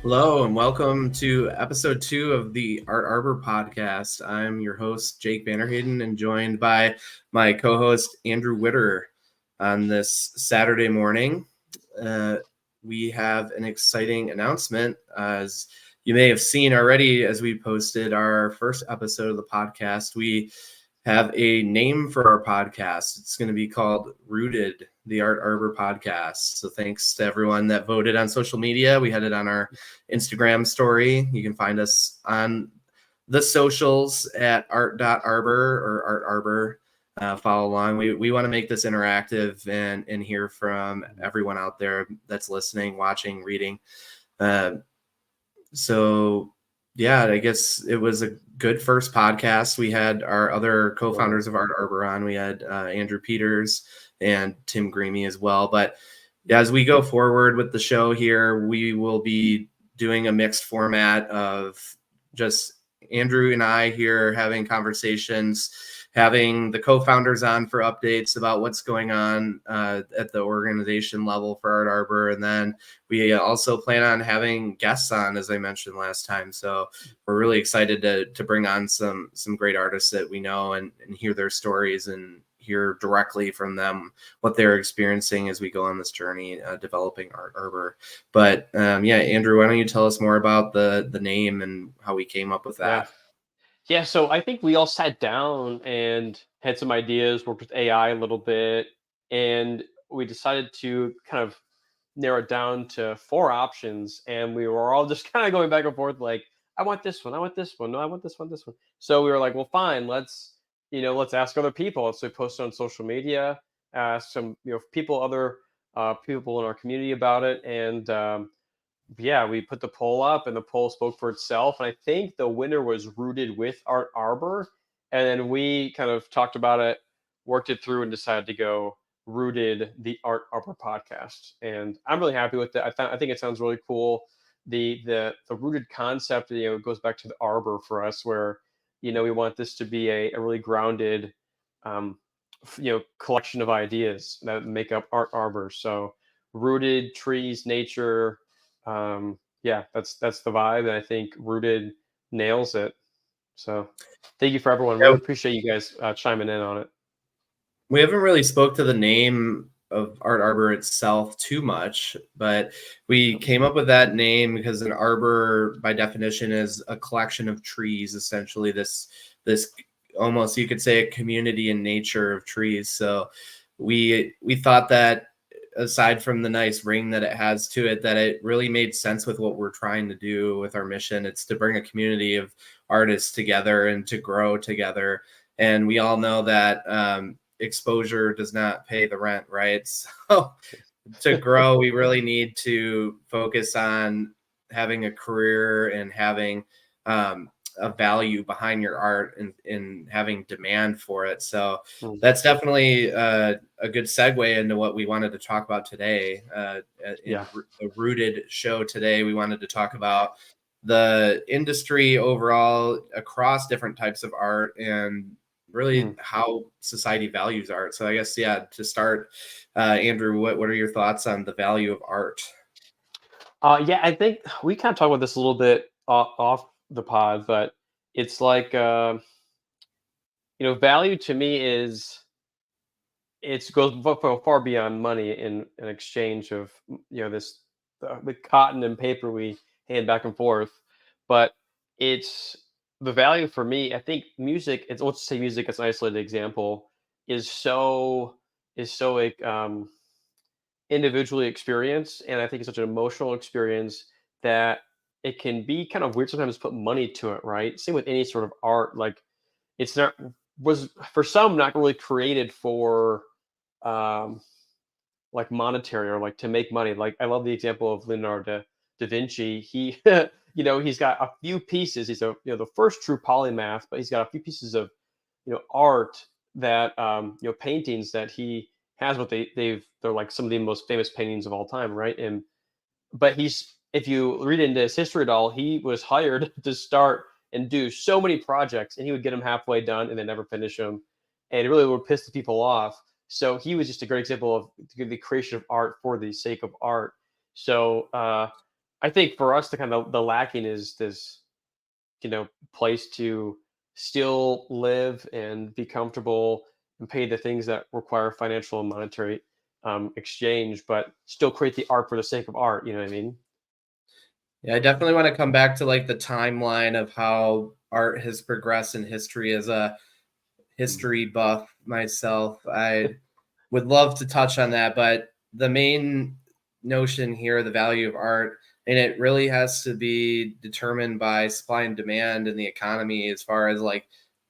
Hello and welcome to episode 2 of the Art Arbor podcast. I'm your host, Jake Vanderhayden, and joined by my co-host, Andrew Witter. On this Saturday morning, we have an exciting announcement. As you may have seen already, as we posted our first episode of the podcast, we have a name for our podcast. It's going to be called Rooted, the Art Arbor podcast. So thanks to everyone that voted on social media. We had it on our Instagram story. You can find us on the socials at art.arbor or Art Arbor. Follow along. We want to make this interactive and hear from everyone out there that's listening, watching, reading. So yeah, I guess it was a good first podcast. We had our other co-founders of Art Arbor on. We had Andrew Peters and Tim Greamy as well. But as we go forward with the show here, we will be doing a mixed format of just Andrew and I here having conversations, having the co-founders on for updates about what's going on at the organization level for Art Arbor. And then we also plan on having guests on, as I mentioned last time. So we're really excited to bring on some great artists that we know and hear their stories and hear directly from them what they're experiencing as we go on this journey developing Art Arbor. But Andrew, why don't you tell us more about the name and how we came up with that? Yeah, so I think we all sat down and had some ideas, worked with AI a little bit, and we decided to kind of narrow it down to four options. And we were all just kind of going back and forth, like, I want this one, I want this one, no, I want this one. So we were like, well, fine, let's ask other people. So we posted on social media, ask some, other people in our community about it, and yeah, we put the poll up and the poll spoke for itself. And I think the winner was Rooted with Art Arbor. And then we kind of talked about it, worked it through, and decided to go Rooted, the Art Arbor podcast. And I'm really happy with it. I think it sounds really cool. The rooted concept, goes back to the arbor for us, where we want this to be a really grounded collection of ideas that make up Art Arbor. So rooted, trees, nature, yeah, that's the vibe, and I think Rooted nails it. So thank you for everyone. Yeah, Really appreciate you guys chiming in on it. we haven't really spoke to the name of Art Arbor itself too much, but we came up with that name because an arbor, by definition, is a collection of trees. Essentially, this almost, you could say, a community in nature of trees. So we thought that, aside from the nice ring that it has to it, that it really made sense with what we're trying to do with our mission. It's to bring a community of artists together and to grow together. And we all know that exposure does not pay the rent, right? So to grow, we really need to focus on having a career and having a value behind your art and having demand for it. So that's definitely a good segue into what we wanted to talk about today. In the Rooted show today, we wanted to talk about the industry overall across different types of art and really how society values art. So I guess, to start, Andrew, what are your thoughts on the value of art? Yeah, I think we kind of talked about this a little bit off the pod, but it's like value to me is it goes far beyond money in an exchange of this the cotton and paper we hand back and forth, but it's the value for me. I think music. Let's say music as an isolated example is so like individually experienced, and I think it's such an emotional experience that it can be kind of weird sometimes to put money to it, right? Same with any sort of art. Like it's not was for some not really created for um like monetary or like to make money. Like I love the example of Leonardo da Vinci. He he's got a few pieces. He's the first true polymath, but he's got a few pieces of art that paintings that he has. What they're like some of the most famous paintings of all time, right? And but he's if you read into his history at all, he was hired to start and do so many projects, and he would get them halfway done and then never finish them, and it really would piss the people off. So he was just a great example of the creation of art for the sake of art. So I think for us, the kind of the lacking is this, place to still live and be comfortable and pay the things that require financial and monetary exchange, but still create the art for the sake of art. You know what I mean? Yeah, I definitely want to come back to like the timeline of how art has progressed in history. As a Mm. history buff myself, I would love to touch on that. But the main notion here, the value of art, and it really has to be determined by supply and demand in the economy as far as like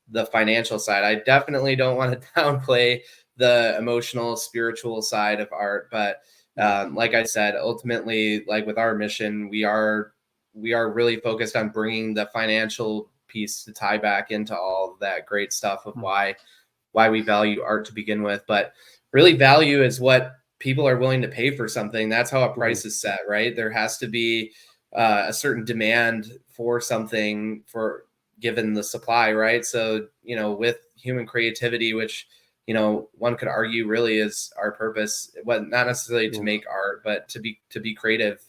the financial side. I definitely don't want to downplay the emotional, spiritual side of art, but Mm. like I said, ultimately, like with our mission, we are really focused on bringing the financial piece to tie back into all of that great stuff of Mm. why we value art to begin with. But really, value is what people are willing to pay for something. That's how a Mhm. price is set, right? There has to be a certain demand for something for given the supply, right? So, with human creativity, which one could argue really is our purpose, what not necessarily to Mm. make art, but to be creative.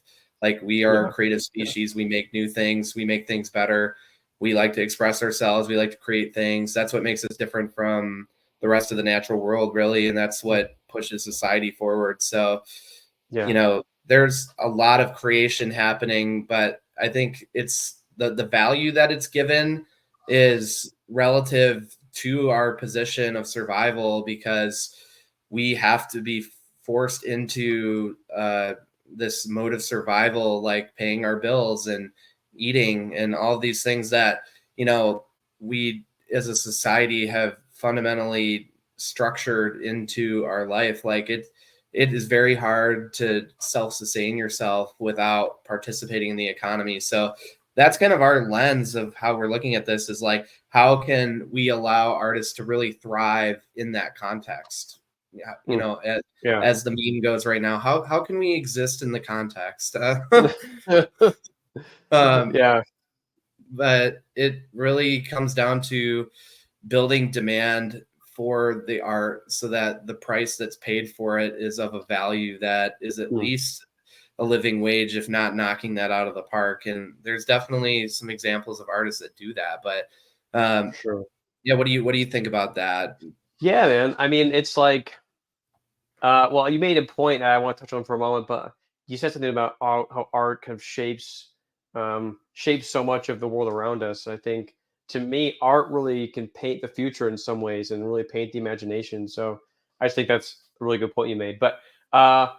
Like we are a Yeah. creative Yeah. species. We make new things, we make things better. We like to express ourselves, we like to create things. That's what makes us different from the rest of the natural world, really, and that's Mm. what pushes society forward. So, Yeah. there's a lot of creation happening, but I think it's the value that it's given is relative to our position of survival, because we have to be forced into this mode of survival, like paying our bills and eating and all these things that we as a society have fundamentally structured into our life. Like it is very hard to self-sustain yourself without participating in the economy. So that's kind of our lens of how we're looking at this, is like, how can we allow artists to really thrive in that context? Yeah, Mm. as, Yeah. as the meme goes right now, how can we exist in the context? um, Yeah. but it really comes down to building demand for the art so that the price that's paid for it is of a value that is at Mm. least a living wage, if not knocking that out of the park. And there's definitely some examples of artists that do that. But Sure. yeah, what do you think about that? Yeah, man. I mean, it's like, well, you made a point I want to touch on for a moment, but you said something about how art kind of shapes so much of the world around us. I think to me, art really can paint the future in some ways and really paint the imagination. So I just think that's a really good point you made. But uh,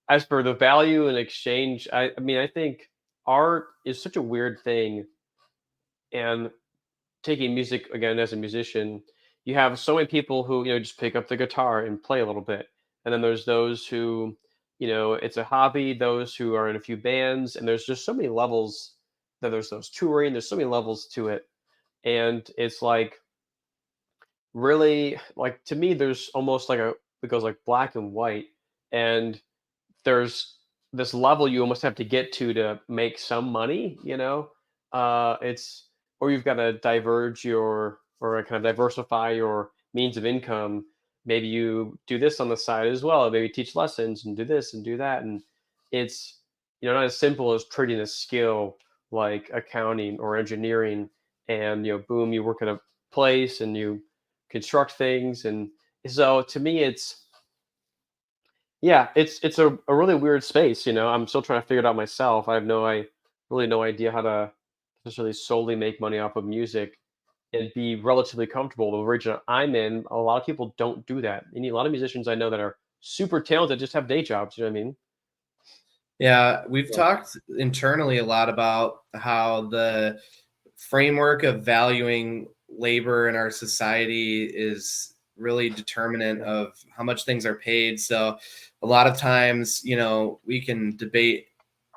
as for the value and exchange, I mean, I think art is such a weird thing, and taking music again as a musician, you have so many people who just pick up the guitar and play a little bit, and then there's those who it's a hobby. Those who are in a few bands, and there's just so many levels. Then there's those touring. There's so many levels to it, and it's like really like to me, there's almost like it goes like black and white, and there's this level you almost have to get to make some money, it's or you've got to diverge your or kind of diversify your means of income. Maybe you do this on the side as well, maybe teach lessons and do this and do that, and it's not as simple as trading a skill like accounting or engineering, and boom, you work at a place and you construct things. And so to me, it's a really weird space. I'm still trying to figure it out myself. I really no idea how to necessarily solely make money off of music and be relatively comfortable. The region I'm in, a lot of people don't do that. A lot of musicians I know that are super talented just have day jobs. You know what I mean? Yeah, we've Yeah. talked internally a lot about how the framework of valuing labor in our society is really determinant Yeah. of how much things are paid. So a lot of times, we can debate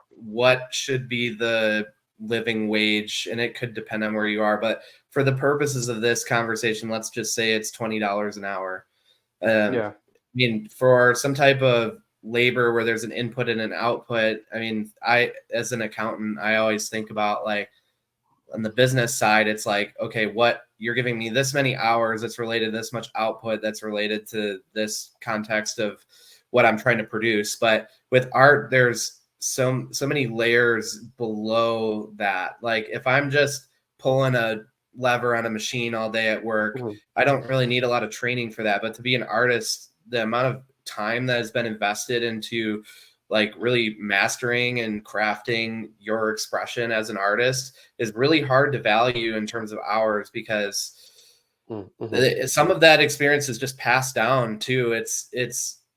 what should be the living wage, and it could depend on where you are. But for the purposes of this conversation, let's just say it's $20 an hour. Yeah. I mean, for some type of labor where there's an input and an output, I mean, as an accountant, I always think about like on the business side, it's like, okay, what you're giving me this many hours that's related to this much output that's related to this context of what I'm trying to produce. But with art, there's so many layers below that. Like if I'm just pulling a lever on a machine all day at work, Mhm. I don't really need a lot of training for that. But to be an artist, the amount of time that has been invested into like really mastering and crafting your expression as an artist is really hard to value in terms of hours, because Mhm. some of that experience is just passed down too. It's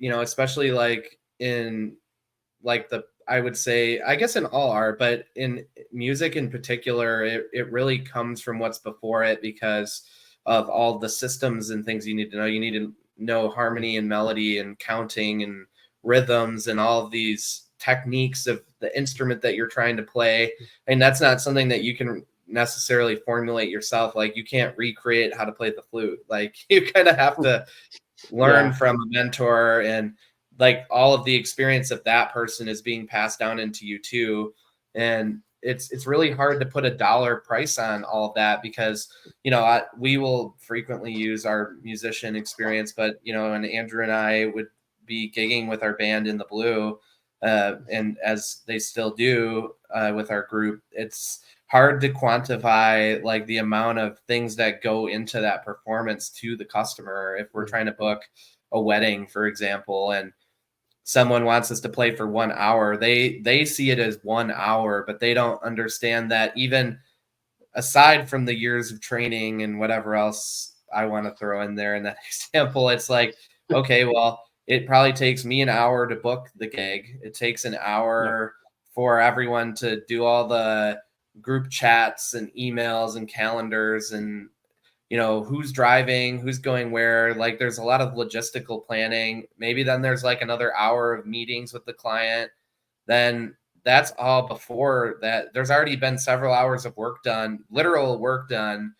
especially like in like the I would say, I guess in all art, but in music in particular, it really comes from what's before it, because of all the systems and things you need to know. You need to know harmony and melody and counting and rhythms and all of these techniques of the instrument that you're trying to play. And that's not something that you can necessarily formulate yourself. Like you can't recreate how to play the flute. Like you kind of have to learn Yeah. from a mentor, and like all of the experience of that person is being passed down into you too. And it's really hard to put a dollar price on all of that, because we will frequently use our musician experience, but and Andrew and I would be gigging with our band in the Blue, and as they still do with our group, it's hard to quantify like the amount of things that go into that performance to the customer. If we're Mhm. trying to book a wedding, for example, and someone wants us to play for 1 hour, they see it as 1 hour, but they don't understand that even aside from the years of training and whatever else I want to throw in there in that example, it's like, okay, well, it probably takes me an hour to book the gig. It takes an Yeah. hour for everyone to do all the group chats and emails and calendars, and who's driving, who's going where. Like there's a lot of logistical planning. Maybe then there's like another hour of meetings with the client. Then that's all before that. There's already been several hours of work done, literal work done,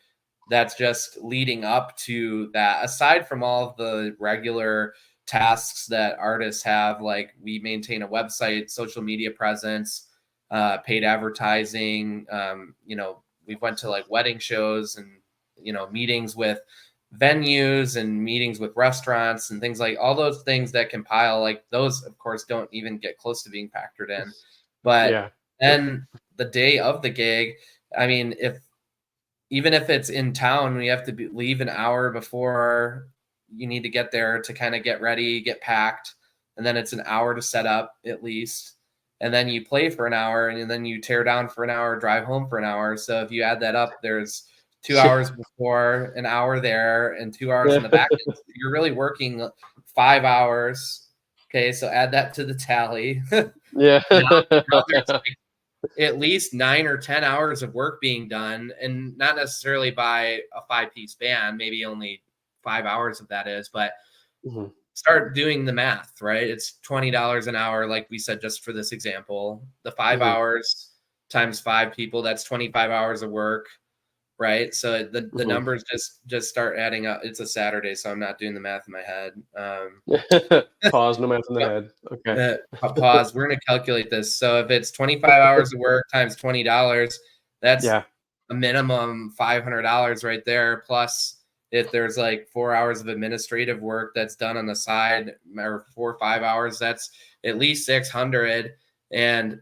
that's just leading up to that. Aside from all of the regular tasks that artists have, like we maintain a website, social media presence, paid advertising. We've went to like wedding shows and meetings with venues and meetings with restaurants and things, like all those things that compile, like those of course don't even get close to being factored in. But Yeah. Yep. then the day of the gig, I mean, if even if it's in town, we have to leave an hour before you need to get there to kind of get ready, get packed, and then it's an hour to set up at least. And then you play for an hour, and then you tear down for an hour, drive home for an hour. So if you add that up, there's 2 hours before, an hour there, and 2 hours in Yeah. the back end. So you're really working 5 hours. Okay, so add that to the tally. Yeah. Now there's at least 9 or 10 hours of work being done, and not necessarily by a five-piece band. Maybe only 5 hours of that is, but Mhm. start doing the math, right? It's $20 an hour, like we said, just for this example. The five Mhm. hours times five people, that's 25 hours of work, right? So the Mhm. numbers just start adding up. It's a Saturday, so I'm not doing the math in my head. Pause, no math in the head. Okay. Pause. We're going to calculate this. So if it's 25 hours of work times $20, that's Yeah. a minimum $500 right there. Plus, if there's like 4 hours of administrative work that's done on the side, or 4 or 5 hours, that's at least 600. And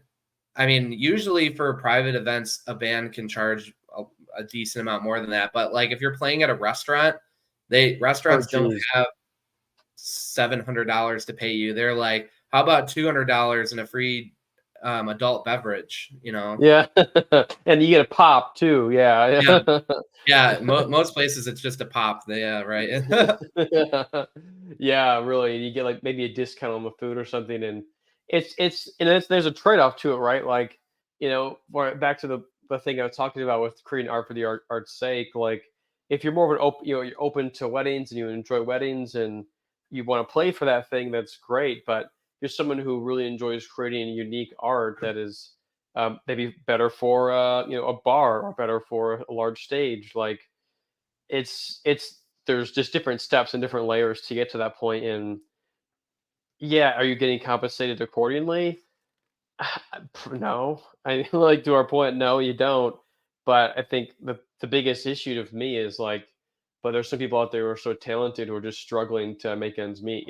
I mean, usually for private events, a band can charge a decent amount more than that. But like if you're playing at a restaurant, Oh, restaurants don't geez. have $700 to pay you. They're like, how about $200 and a free adult beverage? Yeah. And you get a pop too. Yeah. Yeah, yeah. Most places it's just a pop. Yeah, right. Yeah, really. And you get like maybe a discount on the food or something, and there's a trade off to it, right? Like, back to the thing I was talking about with creating art for the art's sake. Like, if you're more of an open, you're open to weddings and you enjoy weddings and you want to play for that thing, that's great. But you're someone who really enjoys creating unique art that is maybe better for a bar or better for a large stage. Like, it's there's just different steps and different layers to get to that point. And yeah, are you getting compensated accordingly? No, I like, to our point, no, you don't. But I think the biggest issue to me is like, but there's some people out there who are so talented who are just struggling to make ends meet.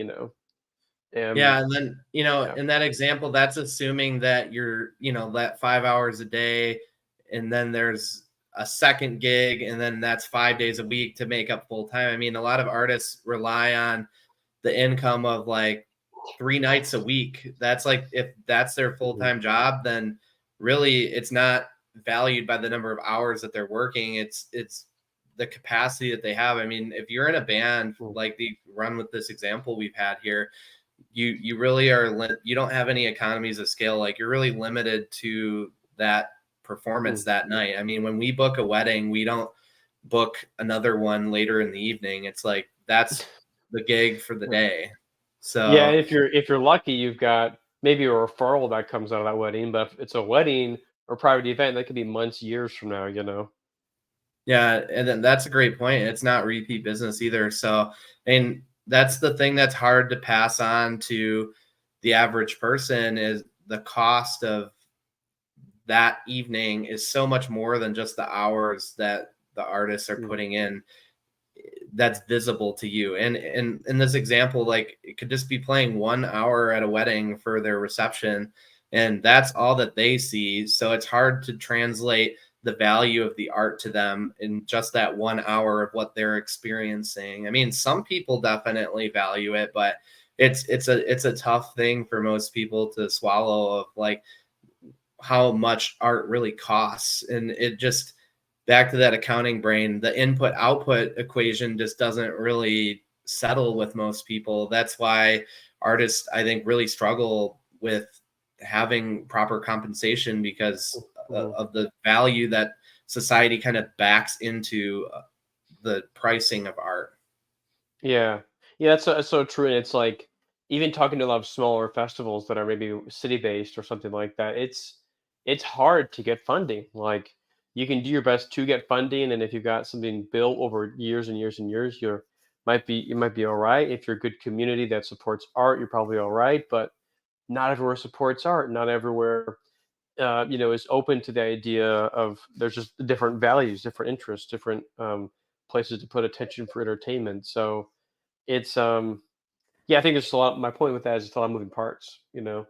Yeah, and then, Yeah. in that example, that's assuming that you're, that 5 hours a day, and then there's a second gig, and then that's 5 days a week to make up full time. I mean, a lot of artists rely on the income of like 3 nights a week. That's like, if that's their Mhm. full-time job, then really it's not valued by the number of hours that they're working. It's the capacity that they have. I mean, if you're in a band, Mhm. like the run with this example we've had here, you really are you don't have any economies of scale. Like, you're really limited to that performance Mhm. that night. I mean, when we book a wedding, we don't book another one later in the evening. It's like, that's the gig for the day. Yeah, So if you're lucky, you've got maybe a referral that comes out of that wedding, but if it's a wedding or private event, that could be months, years from now, you know? yeah, and then that's a great point. It's not repeat business either. So, and that's the thing that's hard to pass on to the average person, is the cost of that evening is so much more than just the hours that the artists are Mm, putting in, that's visible to you. And in this example, like, it could just be playing 1 hour at a wedding for their reception, and that's all that they see. So it's hard to translate the value of the art to them in just that 1 hour of what they're experiencing. I mean, some people definitely value it, but it's a tough thing for most people to swallow, of like how much art really costs. And it just, back to that accounting brain, the input output equation just doesn't really settle with most people. That's why artists, I think, really struggle with having proper compensation, because mhm. of the value that society kind of backs into the pricing of art. Yeah. Yeah, that's so true, and it's like, even talking to a lot of smaller festivals that are maybe city-based or something like that, it's hard to get funding. Like, you can do your best to get funding, and if you've got something built over years and years and years, you might be alright. If you're a good community that supports art, you're probably alright, but not everywhere supports art. Not everywhere, is open to the idea of there's just different values, different interests, different, places to put attention for entertainment. So it's, yeah, I think there's a lot. My point with that is it's a lot of moving parts, you know.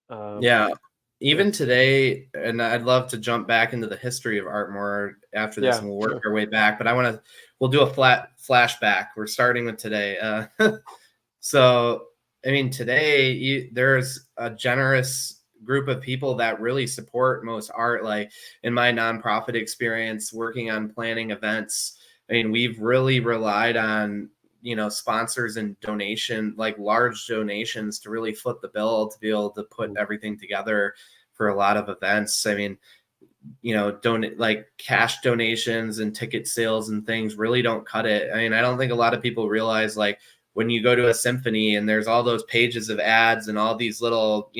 Um, Yeah. yeah, Even today, and I'd love to jump back into the history of art more after this, yeah, and we'll work sure. our way back. But we'll do a flat flashback. We're starting with today. So, I mean, today there's a generous group of people that really support most art. Like, in my nonprofit experience working on planning events, I mean, we've really relied on, sponsors and donation, like large donations, to really foot the bill to be able to put Mhm. everything together for a lot of events. I mean, donate, like, cash donations and ticket sales and things really don't cut it. I mean, I don't think a lot of people realize, like, when you go to a symphony and there's all those pages of ads and all these little,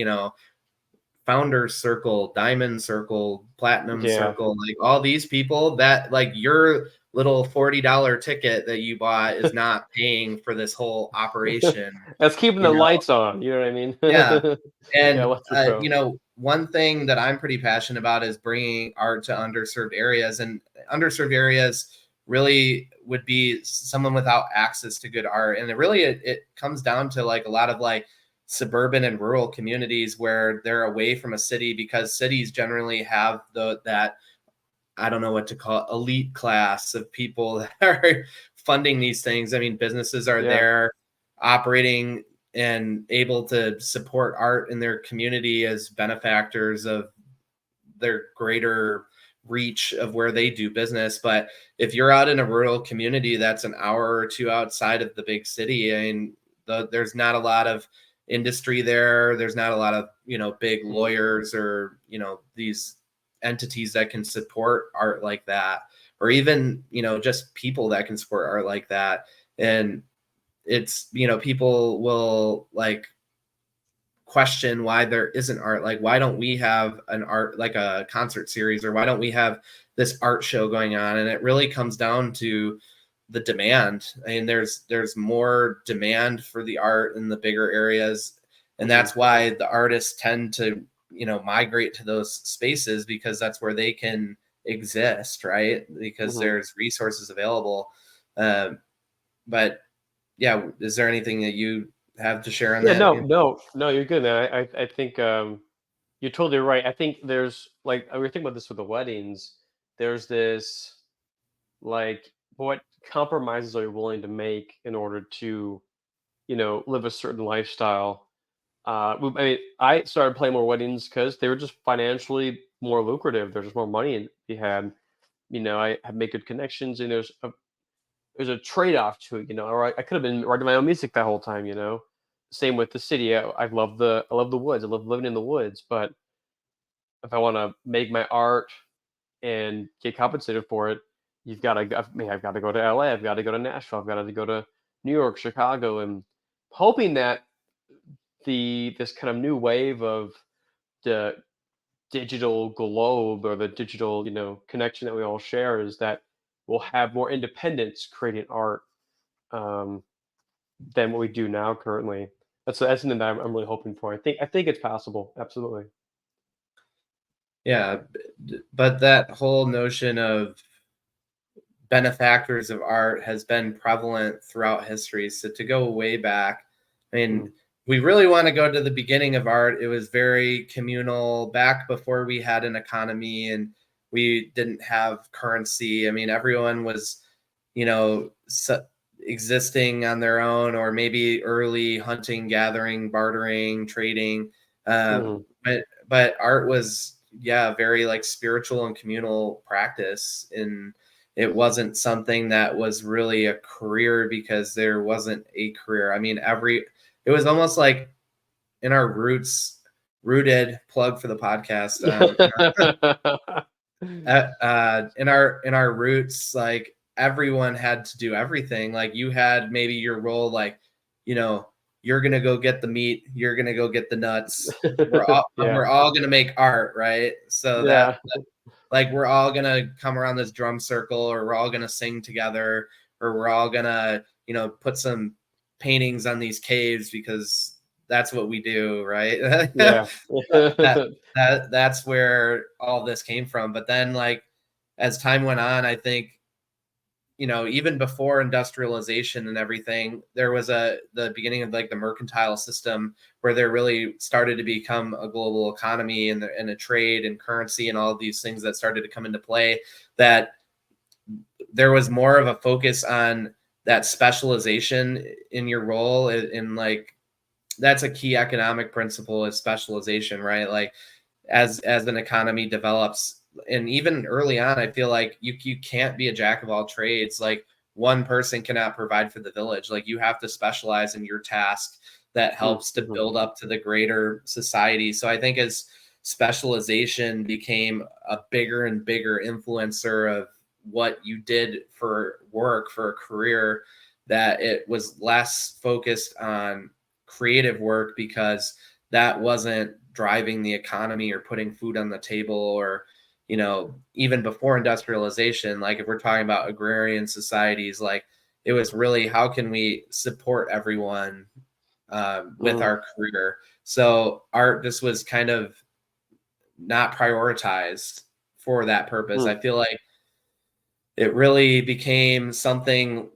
Founders Circle, Diamond Circle, Platinum Yeah, Circle, like all these people, that, like, your little $40 ticket that you bought is not paying for this whole operation, that's keeping you the know? lights on. You know what I mean? Yeah. Yeah, And, electrical. one thing that I'm pretty passionate about is bringing art to underserved areas. And underserved areas really would be someone without access to good art. And it comes down to, like, a lot of, like, suburban and rural communities where they're away from a city, because cities generally have that, I don't know what to call it, elite class of people that are funding these things. I mean, businesses are Yeah. there operating and able to support art in their community as benefactors of their greater reach of where they do business. But if you're out in a rural community that's an hour or two outside of the big city, I mean, there's not a lot of industry there. There's not a lot of, big Mhm. lawyers, or, these entities that can support art like that, or even, just people that can support art like that. And it's, people will, like, question why there isn't art. Like, why don't we have an art, like a concert series, or why don't we have this art show going on? And it really comes down to the demand. I mean, there's more demand for the art in the bigger areas, and Mhm. that's why the artists tend to, migrate to those spaces, because that's where they can exist, right? Because Mhm. there's resources available. um, but yeah, is there anything that you have to share on Yeah, that? no, you're good, man. I think you're totally right. I think there's like we were thinking about this with the weddings. There's this like what compromises are you willing to make in order to live a certain lifestyle. I mean, I started playing more weddings because they were just financially more lucrative. There's just more money to be had. I have made good connections, and there's a trade off to it. Or I could have been writing my own music that whole time. Same with the city. I love the woods. I love living in the woods. But if I want to make my art and get compensated for it, I've got to go to LA. I've got to go to Nashville. I've got to go to New York, Chicago, and hoping that this kind of new wave of the digital globe or the digital connection that we all share is that we'll have more independence creating art um, than what we do now currently. That's something that I'm really hoping for. I think it's possible. Absolutely. Yeah, but that whole notion of benefactors of art has been prevalent throughout history. So to go way back, I mean, Mm. we really want to go to the beginning of art. It was very communal back before we had an economy and we didn't have currency. I mean, everyone was, you know, existing on their own, or maybe early hunting, gathering, bartering, trading. Mhm. But art was, yeah, very like spiritual and communal practice. And it wasn't something that was really a career because there wasn't a career. I mean, it was almost like in our rooted plug for the podcast. In our roots, like everyone had to do everything. Like you had maybe your role, like, you know, you're gonna go get the meat, you're gonna go get the nuts. We're all Yeah. we're all gonna make art, right? So that Yeah. like we're all gonna come around this drum circle, or we're all gonna sing together, or we're all gonna, put some paintings on these caves because that's what we do, right? Yeah. that that's where all this came from. But then, like, as time went on, I think, even before industrialization and everything, there was the beginning of like the mercantile system, where there really started to become a global economy and a trade and currency and all of these things that started to come into play. That there was more of a focus on that specialization in your role, in like, that's a key economic principle, is specialization, right? Like, as an economy develops, and even early on, I feel like you can't be a jack of all trades. Like, one person cannot provide for the village. Like, you have to specialize in your task that Mm, helps to mhm, build up to the greater society. So I think as specialization became a bigger and bigger influencer of what you did for work, for a career, that it was less focused on creative work, because that wasn't driving the economy or putting food on the table. Or, even before industrialization, like if we're talking about agrarian societies, like it was really, how can we support everyone with mm, our career? So art just was kind of not prioritized for that purpose. mm, I feel like it really became something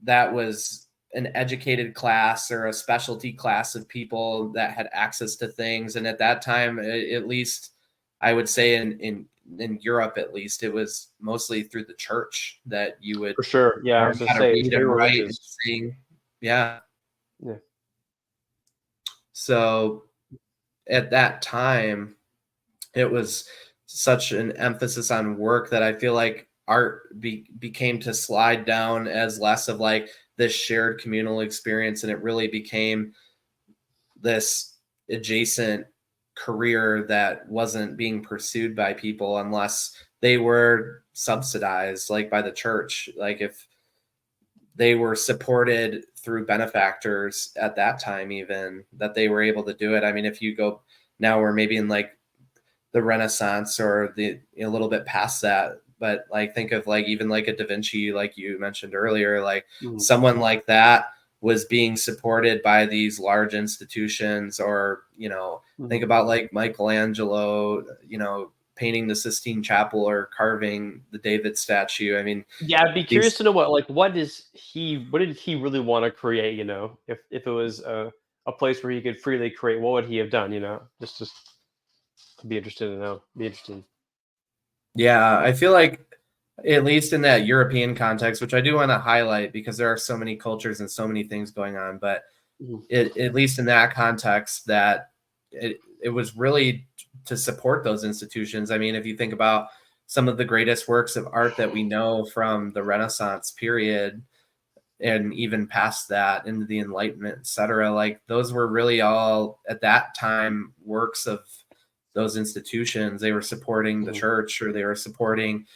that was an educated class or a specialty class of people that had access to things. And at that time, at least, I would say in Europe, at least, it was mostly through the church that you would for sure. Yeah, I learn was gonna how to say it's read very and write and religious. sing. Yeah. Yeah. So at that time, it was such an emphasis on work that I feel like art became to slide down as less of like this shared communal experience, and it really became this adjacent career that wasn't being pursued by people unless they were subsidized, like by the church. Like if they were supported through benefactors at that time, even, that they were able to do it. I mean, if you go now, we're maybe in like the Renaissance, or a little bit past that. But like, think of like even like a Da Vinci, like you mentioned earlier, like Mhm, someone like that was being supported by these large institutions. Or, think mhm, about like Michelangelo, painting the Sistine Chapel or carving the David statue. I mean, Yeah, I'd be curious these to know what did he really want to create, if it was a place where he could freely create, what would he have done, just be interested to know. Be interesting. Yeah, I feel like at least in that European context, which I do want to highlight because there are so many cultures and so many things going on, but Mhm. at least in that context, that it was really to support those institutions. I mean, if you think about some of the greatest works of art that we know from the Renaissance period and even past that into the Enlightenment, et cetera, like those were really all at that time works of those institutions. They were supporting the Mhm. church, or they were supporting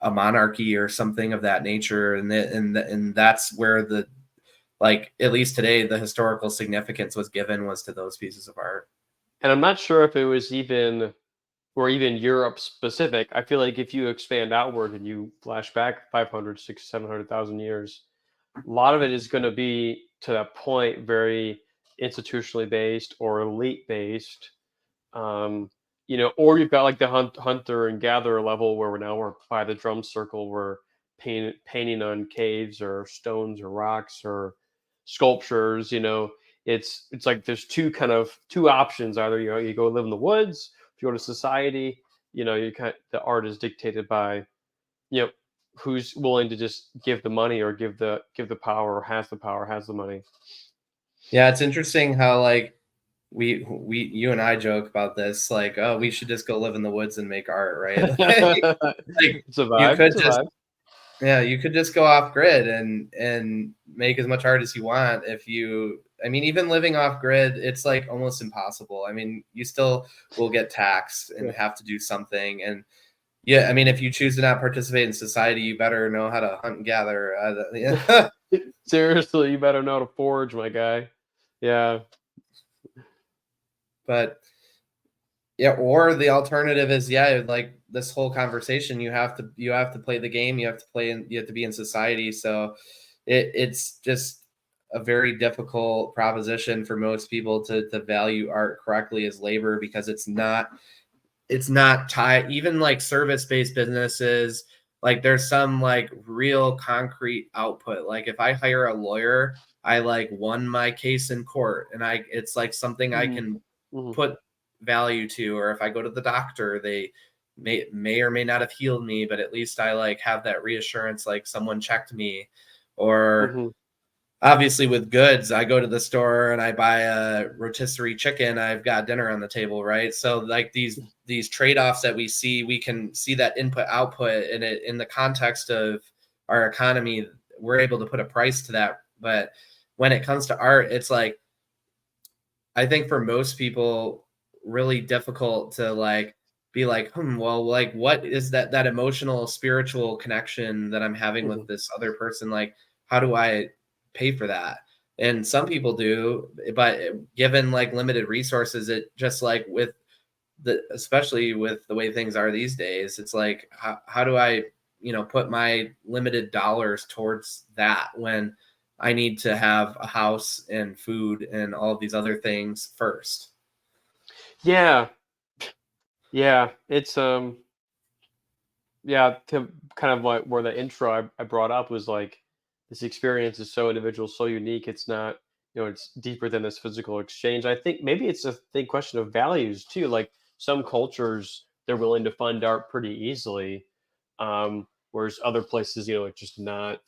a monarchy or something of that nature, and that's where the, like, at least today, the historical significance was to those pieces of art. And I'm not sure if it was even Europe specific. I feel like if you expand outward and you flash back 500, 600, 700,000 years, a lot of it is going to be to that point very institutionally based or elite based. um or you've got like the hunter and gatherer level where we're by the drum circle, we're painting on caves or stones or rocks or sculptures. It's like there's two options: either you go live in the woods, if you go to society, the art is dictated by you know who's willing to just give the money or give the power, or has the power, has the money. Yeah, it's interesting how, like, we you and I joke about this, like, oh, we should just go live in the woods and make art, right? Like It's a you vibe. could It's a just vibe. yeah, you could just go off grid and make as much art as you want. If you, I mean, even living off grid, it's like almost impossible. I mean, you still will get taxed and Yeah. have to do something. And yeah, I mean, if you choose to not participate in society, you better know how to hunt and gather. Yeah. Seriously, you better know how to forge, my guy. Yeah. But yeah, or the alternative is, yeah, like this whole conversation, you have to play the game, you have to be in society. So it's just a very difficult proposition for most people to value art correctly as labor, because it's not tied. Even like service-based businesses, like there's some like real concrete output. Like if I hire a lawyer, I like won my case in court, and it's like something I Mhm. can Mhm. put value to. Or if I go to the doctor, they may or may not have healed me, but at least I like have that reassurance, like someone checked me. Or Mhm. obviously with goods, I go to the store and I buy a rotisserie chicken, I've got dinner on the table, right? So like these trade-offs that we can see that input output, and it in the context of our economy, we're able to put a price to that. But when it comes to art, it's like, I think for most people, really difficult to like be like, well, like what is that emotional, spiritual connection that I'm having with Mhm. this other person? Like, how do I pay for that? And some people do, but given like limited resources, it just like with especially with the way things are these days, it's like, how do I, put my limited dollars towards that when I need to have a house and food and all of these other things first? Yeah. Yeah. Yeah, to kind of like where the intro I brought up was like, this experience is so individual, so unique. It's not, it's deeper than this physical exchange. I think maybe it's a thing question of values too. Like some cultures, they're willing to fund art pretty easily. Whereas other places, it's just not,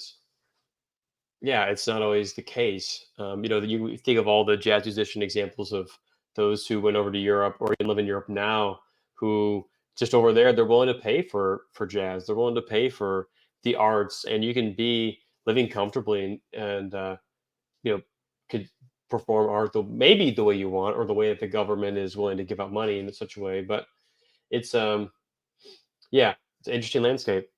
yeah, it's not always the case. You think of all the jazz musician examples of those who went over to Europe or even live in Europe now, who just over there they're willing to pay for jazz. They're willing to pay for the arts, and you can be living comfortably and you know could perform art maybe the way you want, or the way that the government is willing to give out money in such a way. But it's yeah, it's an interesting landscape.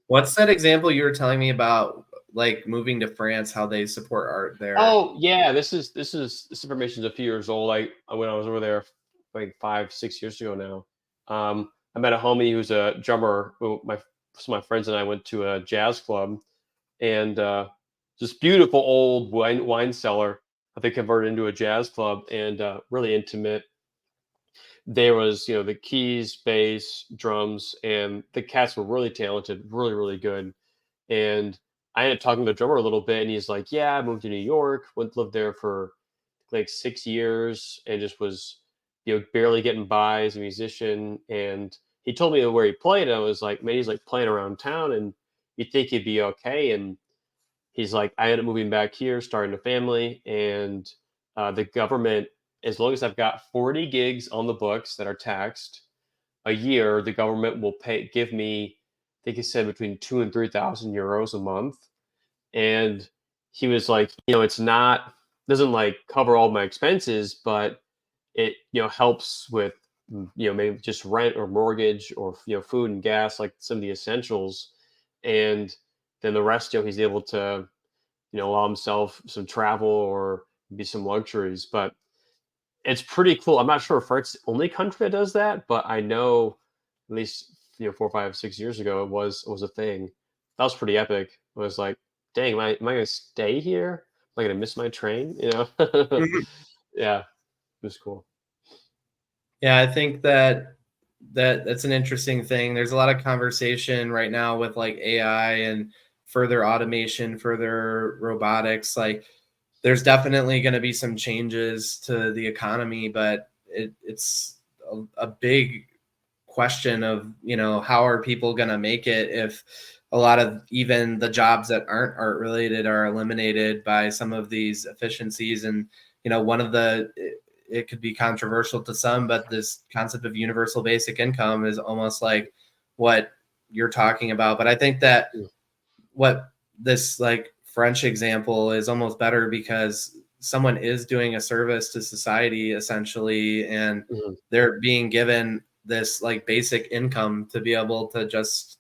What's that example you were telling me about, like moving to France, how they support art there? Oh yeah, this information is a few years old. When I was over there like 5, 6 years ago now. I met a homie who's a drummer. Some of my friends and I went to a jazz club, and this beautiful old wine cellar that they converted into a jazz club, and really intimate. there was, the keys, bass, drums, and the cats were really talented, really, really good. And I ended up talking to the drummer a little bit, and he's like, "Yeah, I moved to New York, went to live there for like 6 years, and just was, barely getting by as a musician." And he told me where he played, and I was like, "Man, he's like playing around town, and you think he'd be okay?" And he's like, "I ended up moving back here, starting a family, and the government, as long as I've got 40 gigs on the books that are taxed a year, the government will give me, I think he said between 2 and 3,000 euros a month." And he was like, it's not, doesn't like cover all my expenses, but it, helps with, maybe just rent or mortgage or, food and gas, like some of the essentials. And then the rest, he's able to, allow himself some travel or be some luxuries. But it's pretty cool. I'm not sure if it's the only country that does that, but I know at least, 4, 5, 6 years ago it was a thing. That was pretty epic. I was like, dang, am I gonna stay here? Am I gonna miss my train? Yeah, it was cool. Yeah, I think that's an interesting thing. There's a lot of conversation right now with like AI and further automation, further robotics. Like, there's definitely going to be some changes to the economy, but it's a big question of, how are people going to make it if a lot of even the jobs that aren't art related are eliminated by some of these efficiencies. And one of the, it could be controversial to some, but this concept of universal basic income is almost like what you're talking about. But I think that Mm, what this like French example is almost better, because someone is doing a service to society essentially, and mhm, they're being given this like basic income to be able to just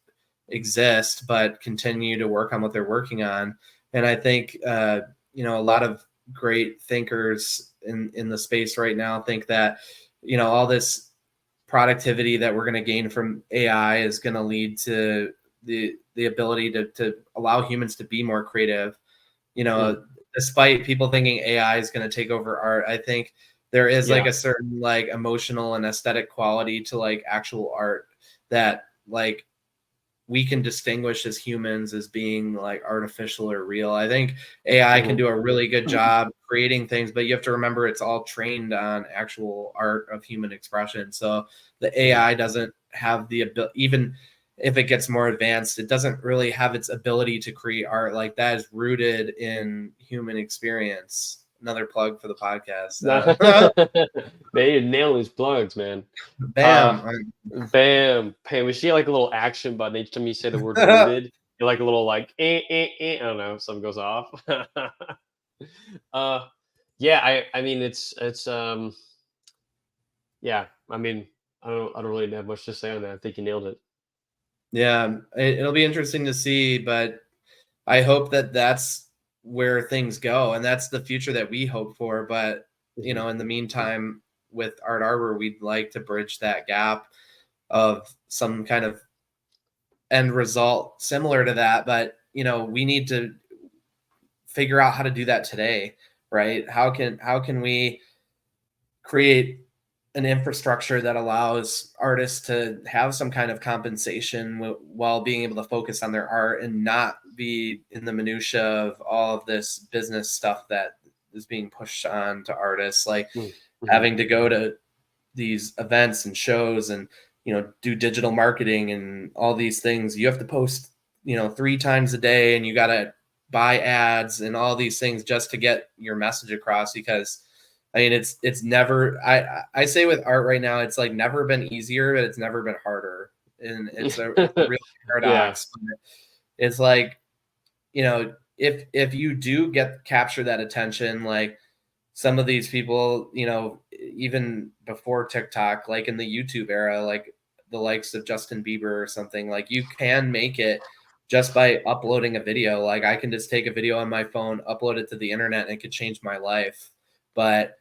exist but continue to work on what they're working on. And I think a lot of great thinkers in the space right now think that all this productivity that we're going to gain from AI is going to lead to the ability to allow humans to be more creative. mm. Despite people thinking AI is going to take over art, I think there is like Yeah. a certain like emotional and aesthetic quality to like actual art that like we can distinguish as humans as being like artificial or real. I think AI can Mhm. do a really good job creating things, but you have to remember it's all trained on actual art of human expression. So the Mhm. AI doesn't have the ability, even if it gets more advanced, it doesn't really have its ability to create art like that is rooted in human experience. Another plug for the podcast. Man, you nail these plugs, man. Uh, Bam. bam, bam. We see like a little action button each time you say the word rooted. You're like a little like I don't know, something goes off. uh, yeah, I mean it's yeah. I mean I don't really have much to say on that. I think you nailed it. Yeah, it'll be interesting to see, but I hope that that's where things go, and that's the future that we hope for. But Mhm. in the meantime, with Art Arbor, we'd like to bridge that gap of some kind of end result similar to that. But we need to figure out how to do that today, right? How can we create an infrastructure that allows artists to have some kind of compensation while being able to focus on their art and not be in the minutia of all of this business stuff that is being pushed on to artists, like Mm, mhm. having to go to these events and shows and do digital marketing and all these things. You have to post 3 times a day, and you got to buy ads and all these things just to get your message across. Because I mean, it's never, I say with art right now, it's like never been easier, but it's never been harder. And it's a real Yeah. paradox. But it's like, if you do capture that attention, like some of these people, even before TikTok, like in the YouTube era, like the likes of Justin Bieber or something, like you can make it just by uploading a video. Like I can just take a video on my phone, upload it to the internet, and it could change my life. But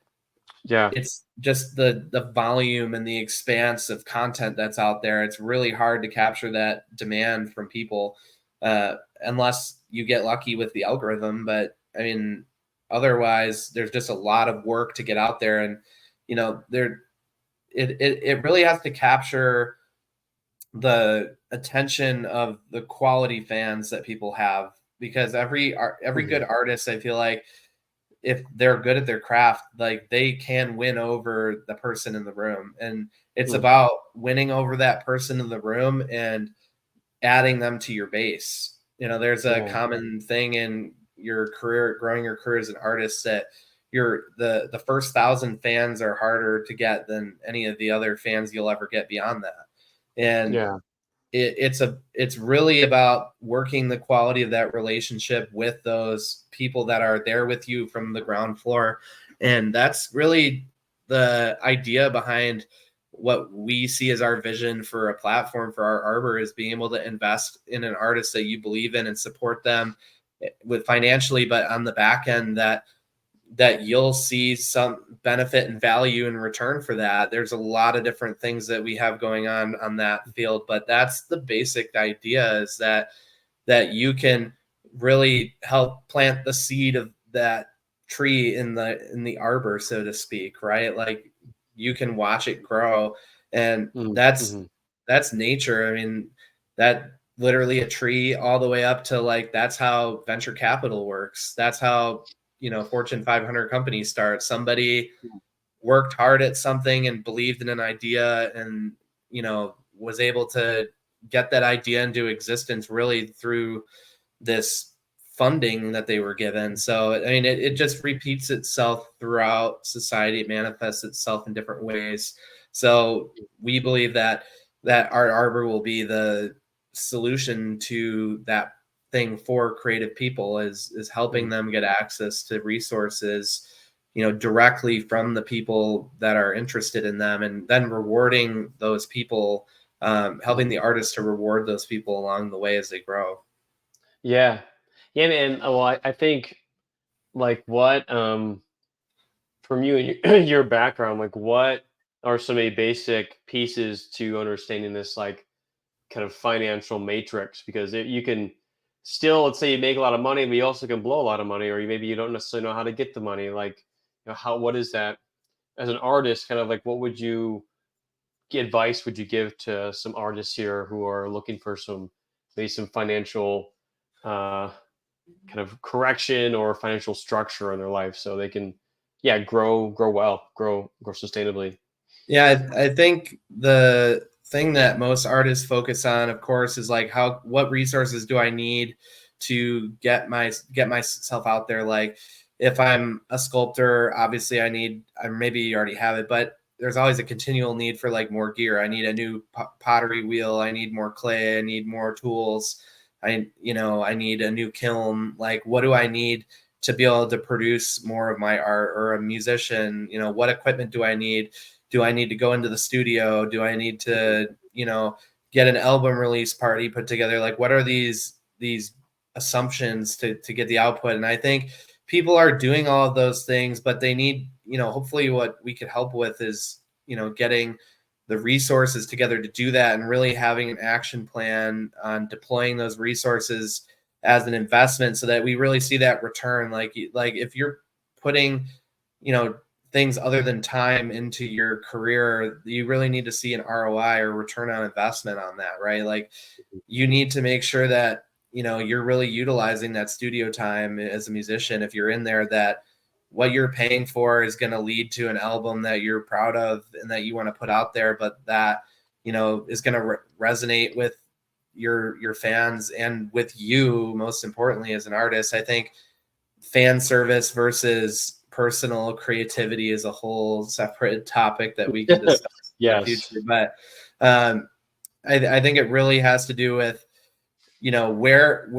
Yeah. it's just the volume and the expanse of content that's out there. It's really hard to capture that demand from people, unless you get lucky with the algorithm. But I mean, otherwise, there's just a lot of work to get out there, and there it really has to capture the attention of the quality fans that people have, because every Mhm. good artist, I feel like, if they're good at their craft, like they can win over the person in the room. And it's Mm. about winning over that person in the room and adding them to your base. There's a Yeah. common thing in your career, growing your career as an artist, that the first 1,000 fans are harder to get than any of the other fans you'll ever get beyond that. And Yeah. it's really about working the quality of that relationship with those people that are there with you from the ground floor. And that's really the idea behind what we see as our vision for a platform for our Arbor, is being able to invest in an artist that you believe in and support them with financially, but on the back end, that you'll see some benefit and value in return for that. There's a lot of different things that we have going on that field, but that's the basic idea, is that you can really help plant the seed of that tree in the arbor, so to speak, right? Like, you can watch it grow, and Mhm. that's Mhm. that's nature. I mean, that literally a tree all the way up to, like, that's how venture capital works. That's how, Fortune 500 companies start. Somebody worked hard at something and believed in an idea, and was able to get that idea into existence really through this funding that they were given. So I mean, it just repeats itself throughout society. It manifests itself in different ways. So we believe that Art Arbor will be the solution to that thing for creative people, is helping Mhm. them get access to resources, directly from the people that are interested in them, and then rewarding those people, helping Mhm. the artists to reward those people along the way as they grow. Yeah. Yeah, man. Well, I think like what from you and your, your background, like what are some of the basic pieces to understanding this like kind of financial matrix? Because you can still, let's say you make a lot of money, but you also can blow a lot of money, or maybe you don't necessarily know how to get the money. Like, how what is that as an artist? Kind of like what would you advice would you give to some artists here who are looking for some maybe some financial uh, kind of correction or financial structure in their life so they can grow well, grow sustainably. Yeah, I think the thing that most artists focus on, of course, is like, what resources do I need to get myself out there? Like, if I'm a sculptor, obviously I maybe you already have it, but there's always a continual need for, like, more gear. I need a new pottery wheel. I need more clay. I need more tools. I need a new kiln. Like, what do I need to be able to produce more of my art? Or a musician, what equipment do I need? Do I need to go into the studio? Do I need to, get an album release party put together? Like, what are these assumptions to get the output? And I think people are doing all of those things, but they need, hopefully what we could help with is, getting the resources together to do that, and really having an action plan on deploying those resources as an investment, so that we really see that return. Like if you're putting, you know, things other than time into your career, you really need to see an ROI, or return on investment, on that, right? Like, you need to make sure that, you're really utilizing that studio time as a musician. If you're in there, that what you're paying for is going to lead to an album that you're proud of and that you want to put out there, but that, is going to resonate with your fans, and with you, most importantly, as an artist. I think fan service versus personal creativity is a whole separate topic that we can discuss in the Yes. future. But um, I think it really has to do with, where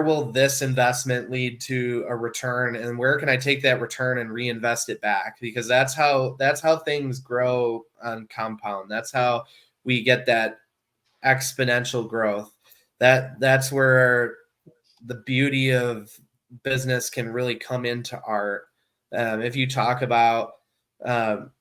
will this investment lead to a return, and where can I take that return and reinvest it back? Because that's how things grow on compound. That's how we get that exponential growth. That's where the beauty of business can really come into art. If you talk about, um,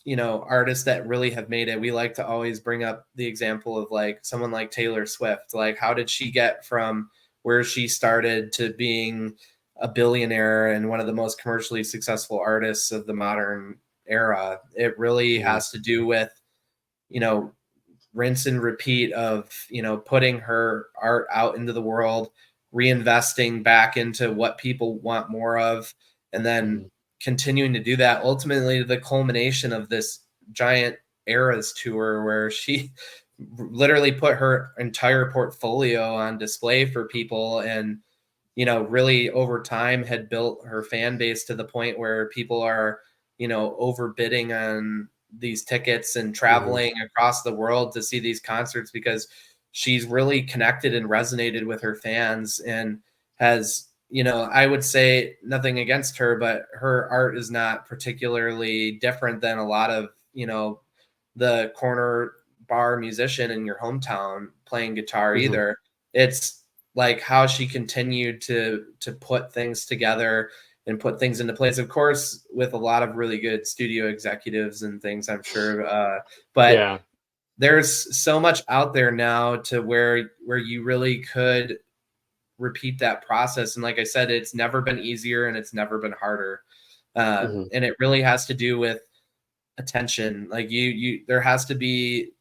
artists that really have made it, we like to always bring up the example of, like, someone like Taylor Swift. Like, how did she get from where she started to being a billionaire and one of the most commercially successful artists of the modern era. It really Mhm. has to do with, you know, rinse and repeat of, putting her art out into the world, reinvesting back into what people want more of, and then Mhm. continuing to do that. Ultimately, the culmination of this giant eras tour where she literally put her entire portfolio on display for people, and really over time had built her fan base to the point where people are, overbidding on these tickets and Mhm. traveling across the world to see these concerts because she's really connected and resonated with her fans, and has, I would say nothing against her, but her art is not particularly different than a lot of, the corner bar musician in your hometown playing guitar Mhm. either. It's like how she continued to put things together and put things into place, of course with a lot of really good studio executives and things, I'm sure, but Yeah. there's so much out there now to where you really could repeat that process. And like I said, it's never been easier and it's never been harder, Mhm. and it really has to do with attention. Like there has to be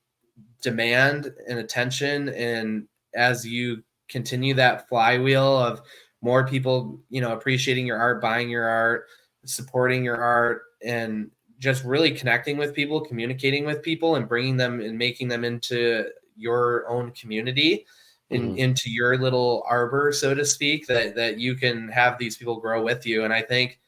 demand and attention, and as you continue that flywheel of more people, appreciating your art, buying your art, supporting your art, and just really connecting with people, communicating with people, and bringing them and making them into your own community, Mhm. into your little arbor, so to speak, that you can have these people grow with you. And I think,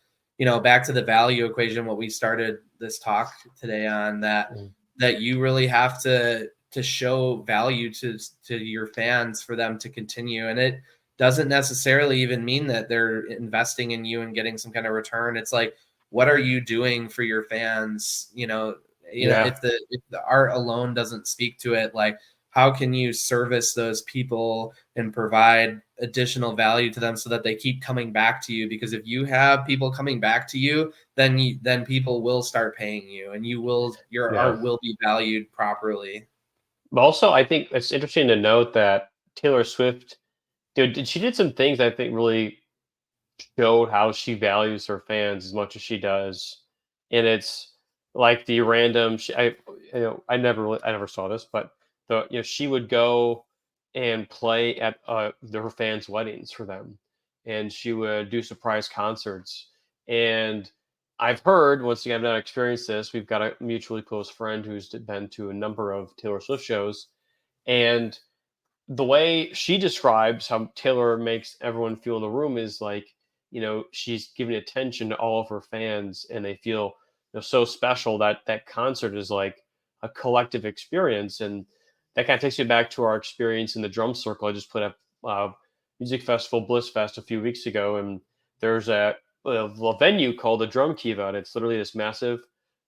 back to the value equation, what we started this talk today on, Mhm. that you really have to show value to your fans for them to continue. And it doesn't necessarily even mean that they're investing in you and getting some kind of return. It's like, what are you doing for your fans? Yeah. If the art alone doesn't speak to it, like, how can you service those people and provide additional value to them so that they keep coming back to you? Because if you have people coming back to you, then people will start paying you, and your Yeah. art will be valued properly. But also, I think it's interesting to note that Taylor Swift, dude, she did some things I think really showed how she values her fans as much as she does. And it's like the random, I never saw this, but she would go and play at her fans' weddings for them, and she would do surprise concerts. And I've heard, once again, I've not experienced this. We've got a mutually close friend who's been to a number of Taylor Swift shows, and the way she describes how Taylor makes everyone feel in the room is like, she's giving attention to all of her fans, and they feel, so special that that concert is like a collective experience. And that kind of takes me back to our experience in the drum circle. I just put up music festival Bliss Fest a few weeks ago, and there's a venue called the Drum Kiva, and it's literally this massive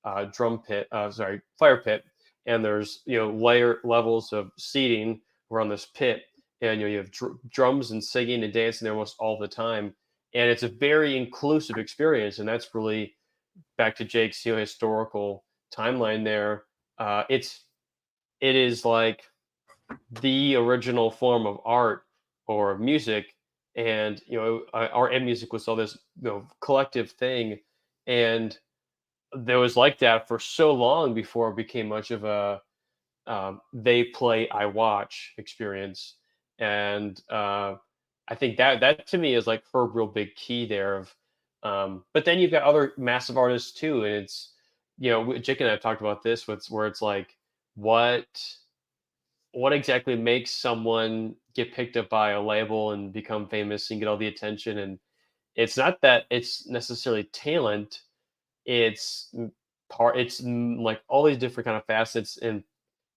fire pit, and there's layer levels of seating around this pit, and you have drums and singing and dancing there almost all the time, and it's a very inclusive experience. And that's really back to Jake's historical timeline there. It is like the original form of art or music, and art and music was all this collective thing, and there was like that for so long before it became much of a they play, I watch experience. And I think that to me is like her real big key there. Of but then you've got other massive artists too, and it's Jake and I have talked about this, where it's like, what what exactly makes someone get picked up by a label and become famous and get all the attention? And it's not that it's necessarily talent, it's like all these different kind of facets. And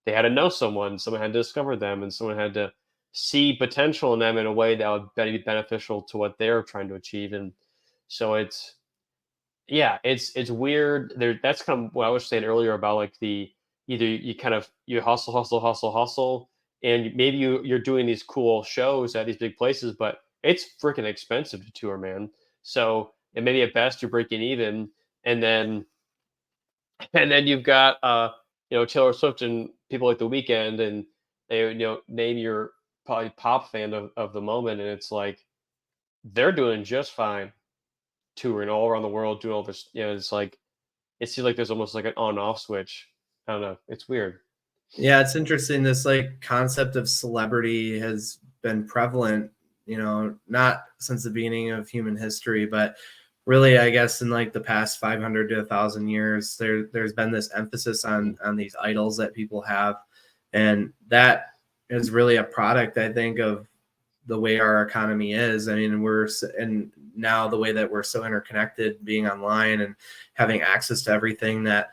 they had to know someone had to discover them, and someone had to see potential in them in a way that would be beneficial to what they're trying to achieve. And so yeah, it's weird. That's kind of what I was saying earlier about like the either you hustle, hustle, hustle, hustle, and maybe you're doing these cool shows at these big places, but it's freaking expensive to tour, man. So and maybe at best you're breaking even, and then you've got Taylor Swift and people like The Weekend, and they name your probably pop fan of the moment, and it's like they're doing just fine touring all around the world, doing all this. It's like it seems like there's almost like an on-off switch. I don't know. It's weird. Yeah, it's interesting. This like concept of celebrity has been prevalent, not since the beginning of human history, but really, I guess in like the past 500 to 1,000 years, there's been this emphasis on these idols that people have, and that is really a product, I think, of the way our economy is. I mean, and now the way that we're so interconnected, being online and having access to everything, that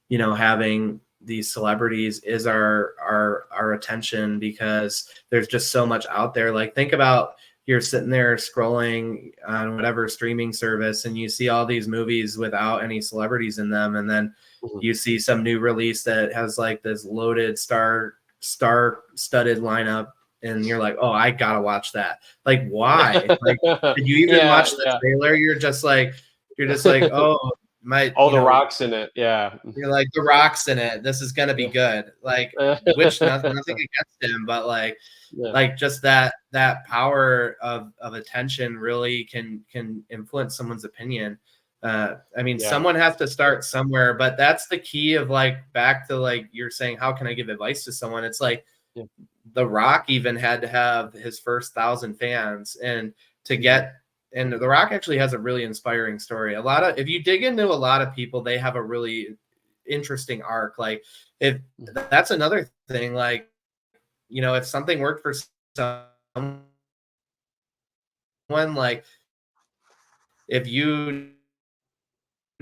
having these celebrities is our attention, because there's just so much out there. Like, think about, you're sitting there scrolling on whatever streaming service and you see all these movies without any celebrities in them, and then Mhm. you see some new release that has like this loaded star studded lineup, and you're like, oh, I gotta watch that. Like, why? Like, did you even Yeah, watch the yeah. trailer? You're just like, oh, my, All the rocks in it. Yeah. you're like, The Rock's in it. This is gonna be good. Like, which, nothing against him, but Yeah. just that power of attention really can influence someone's opinion. I mean, Yeah. someone has to start somewhere, but that's the key of, like, back to, like, you're saying, how can I give advice to someone? It's like, Yeah. The Rock even had to have his first 1,000 fans, and to Mhm. get and The Rock actually has a really inspiring story. A lot of If you dig into a lot of people, they have a really interesting arc. Like, if Mhm. that's another thing, like, if something worked for someone, like, if you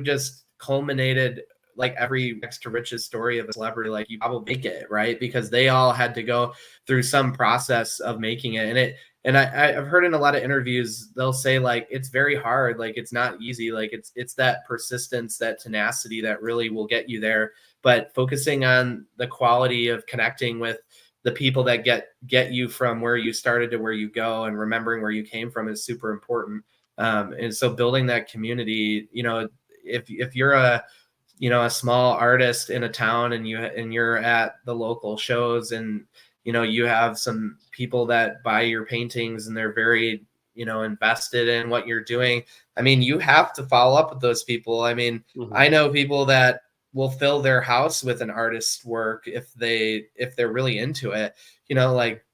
just culminated like every next to richest story of a celebrity, like, you probably make it, right? Because they all had to go through some process of making it. I've heard in a lot of interviews, they'll say, like, it's very hard, like, it's not easy, like, it's that persistence, that tenacity that really will get you there. But focusing on the quality of connecting with the people that get you from where you started to where you go, and remembering where you came from, is super important. And so building that community, if you're a small artist in a town, and you're at the local shows, and you have some people that buy your paintings, and they're very invested in what you're doing. I mean, you have to follow up with those people. I mean, Mhm. I know people that will fill their house with an artist's work if they're really into it. Like,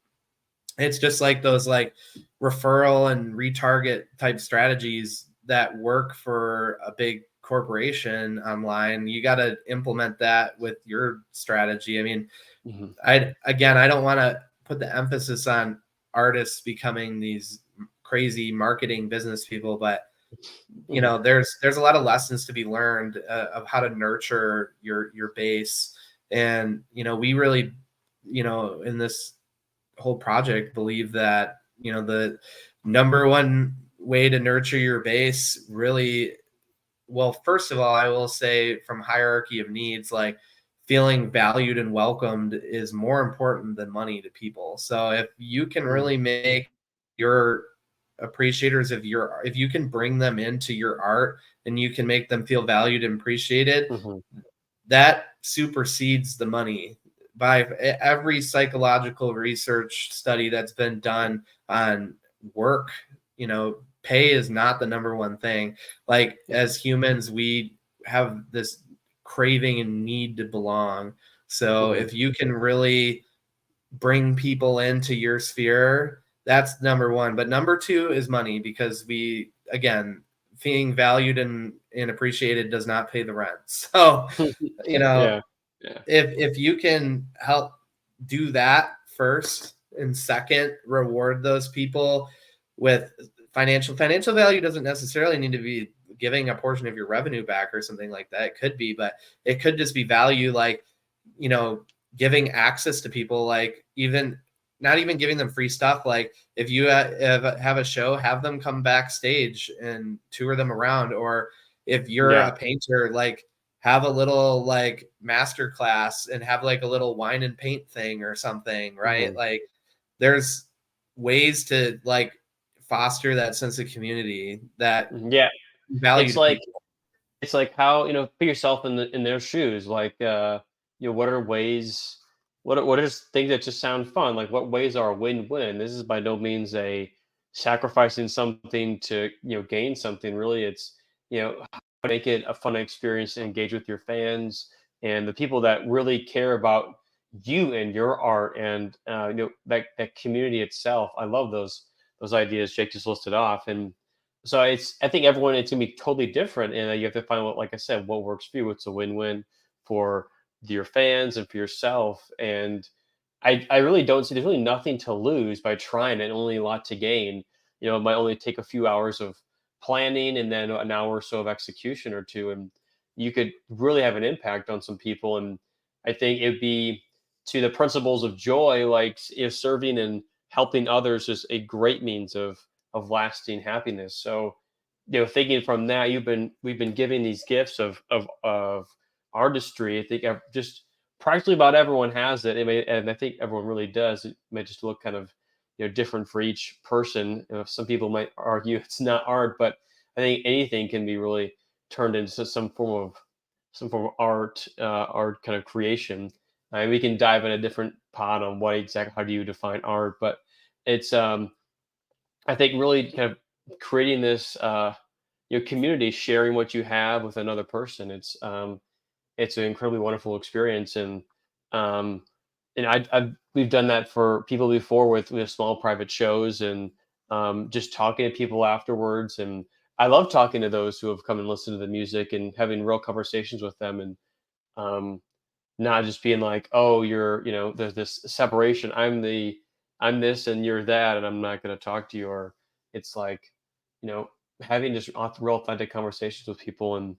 it's just like those, like, referral and retarget type strategies that work for a big corporation online. You got to implement that with your strategy. I mean, Mhm. I don't want to put the emphasis on artists becoming these crazy marketing business people, but Mhm. there's a lot of lessons to be learned, of how to nurture your base. And we really, in this whole project, believe that the number one way to nurture your base, really, well, first of all, I will say, from hierarchy of needs, like, feeling valued and welcomed is more important than money to people. So if you can Mhm. really make your appreciators of if you can bring them into your art, and you can make them feel valued and appreciated, Mhm. that supersedes the money. By every psychological research study that's been done on work, pay is not the number one thing. Like, as humans, we have this craving and need to belong. So Mhm. if you can really bring people into your sphere, that's number one. But number two is money, because again, being valued and appreciated does not pay the rent. So, you know, Yeah. Yeah. if you can help do that first, and second, reward those people with financial value. Doesn't necessarily need to be giving a portion of your revenue back or something like that. It could be, but it could just be value, like, you know giving access to people, like, even not even giving them free stuff. Like, if you have a show, have them come backstage and tour them around. Or if you're Yeah. a painter, like, have a little, like, master class, and have like a little wine and paint thing or something, right? Mhm. Like, there's ways to, like, foster that sense of community, that Mhm. Yeah. value It's to like people. it's like how, put yourself in their shoes. Like, what are ways? What are things that just sound fun? Like, what ways are a win-win? This is by no means a sacrificing something to gain something. Really, it's make it a fun experience to engage with your fans and the people that really care about you and your art, and that community itself. I love those ideas Jake just listed off. And so I think everyone, it's gonna be totally different, and you have to find what, like I said, what works for you. It's a win-win for your fans and for yourself. And I really don't see, there's really nothing to lose by trying and only a lot to gain. It might only take a few hours of planning and then an hour or so of execution or two, and you could really have an impact on some people. And I think it'd be, to the principles of joy, like serving and helping others is a great means of lasting happiness. So, thinking from that, we've been giving these gifts of artistry. I think just practically about everyone has it. And I think everyone really does. It may just look kind of different for each person. Some people might argue it's not art, but I think anything can be really turned into some form of art kind of creation. And we can dive in a different pod on how do you define art, but it's I think really kind of creating this community, sharing what you have with another person. It's an incredibly wonderful experience. Um and we've done that for people before with small private shows, and just talking to people afterwards. And I love talking to those who have come and listened to the music and having real conversations with them. And um not just being like, oh, there's this separation. I'm this and you're that, and I'm not going to talk to you. Or it's like, you know, having just real authentic conversations with people. And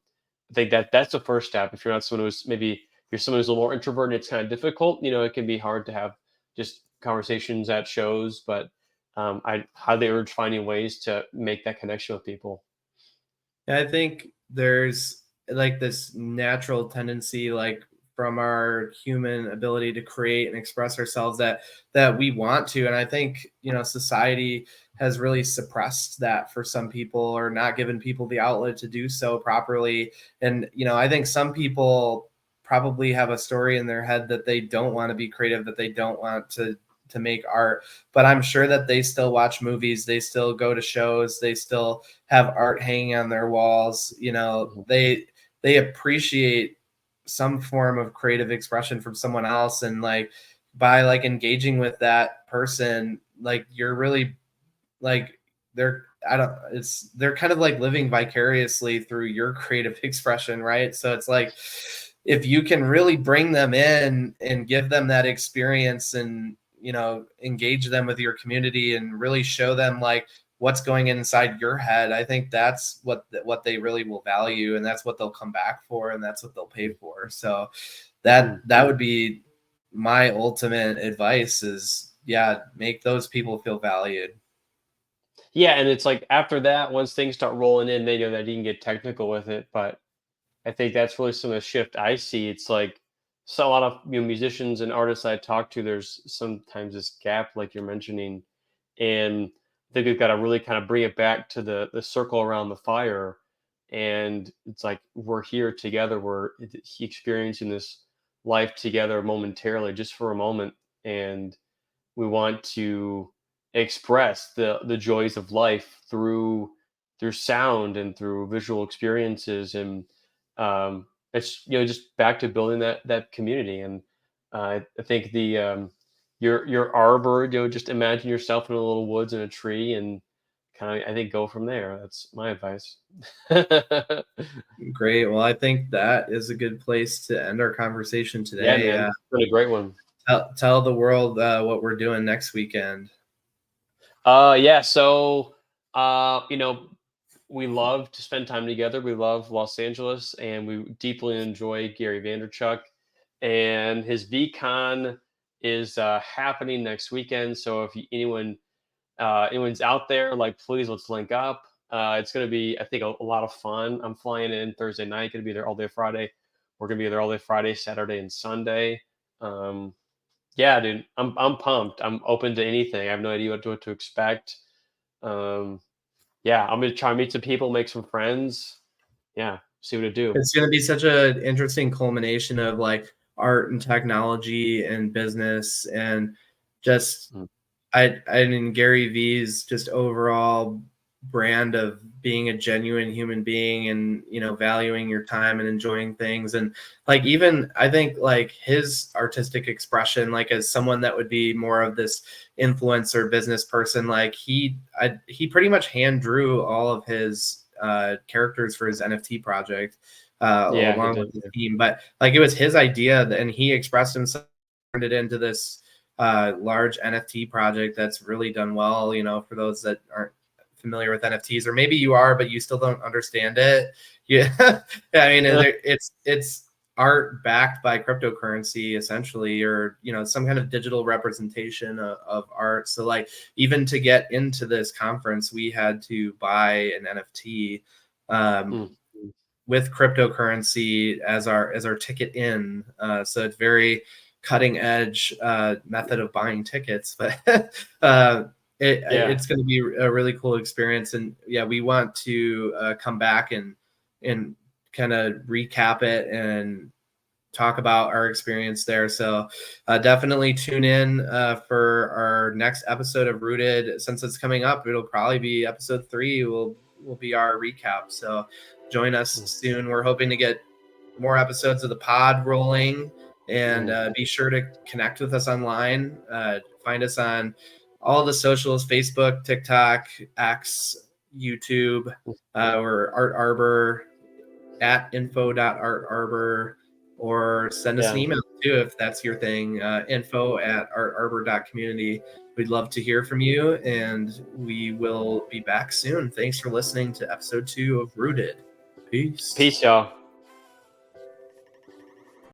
I think that's the first step. If you're not someone who's, maybe if you're someone who's a little more introverted, it's kind of difficult. It can be hard to have just conversations at shows, but I highly urge finding ways to make that connection with people. I think there's like this natural tendency, like from our human ability to create and express ourselves, that we want to. And I think, society has really suppressed that for some people, or not given people the outlet to do so properly. And, I think some people probably have a story in their head that they don't want to be creative, that they don't want to make art, but I'm sure that they still watch movies, they still go to shows, they still have art hanging on their walls. Mhm. They appreciate some form of creative expression from someone else, and like by like engaging with that person, like you're really like they're kind of like living vicariously through your creative expression, right? So it's like, if you can really bring them in and give them that experience, and engage them with your community and really show them like what's going inside your head, I think that's what they really will value, and that's what they'll come back for, and that's what they'll pay for. So Mm. that would be my ultimate advice is, yeah, make those people feel valued. Yeah, and it's like after that, once things start rolling in, they know that you can get technical with it. But I think that's really some of the shift I see. It's like, so a lot of musicians and artists I talk to, there's sometimes this gap, like you're mentioning, and I think we've got to really kind of bring it back to the circle around the fire. And it's like we're here together, we're experiencing this life together momentarily, just for a moment, and we want to express the joys of life through sound and through visual experiences. And it's just back to building that community. And I think your arbor, just imagine yourself in a little woods in a tree, and kind of, I think, go from there. That's my advice. Great. Well, I think that is a good place to end our conversation Yeah, today. man, it's been a great one. Tell the world what we're doing next weekend. Yeah, so we love to spend time together. We love Los Angeles, and we deeply enjoy Gary Vanderchuck. And his VeeCon is happening next weekend. So if anyone's out there, like, please, let's link up. It's going to be, I think, a lot of fun. I'm flying in Thursday night. Going to be there all day Friday. We're going to be there all day Friday, Saturday, and Sunday. Um, yeah, dude, I'm pumped. I'm open to anything. I have no idea what to expect. Um, yeah, I'm gonna try and meet some people, make some friends. Yeah, see what to do. It's going to be such an interesting culmination of like art and technology and business, and just Mm. I mean Gary V's just overall brand of being a genuine human being and, you know, valuing your time and enjoying things. And like, even I think like his artistic expression, like as someone that would be more of this influencer business person, like he pretty much hand drew all of his characters for his NFT project Yeah, he along with did. his team. But like it was his idea and he expressed himself, turned it into this large NFT project that's really done well, you know, for those that aren't familiar with NFTs, or maybe you are, but you still don't understand it. Yeah. I mean, it's art backed by cryptocurrency essentially, or, you know, some kind of digital representation of art. So like, even to get into this conference, we had to buy an NFT Mm. with cryptocurrency as our ticket in. So it's very cutting edge method of buying tickets, but Yeah. it's going to be a really cool experience. And yeah, we want to come back and kind of recap it and talk about our experience there. So definitely tune in for our next episode of Rooted. Since it's coming up, it'll probably be episode 3 will be our recap. So join us soon. We're hoping to get more episodes of the pod rolling, and be sure to connect with us online. Find us on all the socials: Facebook, TikTok, X, YouTube. We're Art Arbor at info.artarbor, or send us an Yeah. email too if that's your thing. Info@artarbor.community. We'd love to hear from you, and we will be back soon. Thanks for listening to episode 2 of Rooted. Peace. Peace, y'all.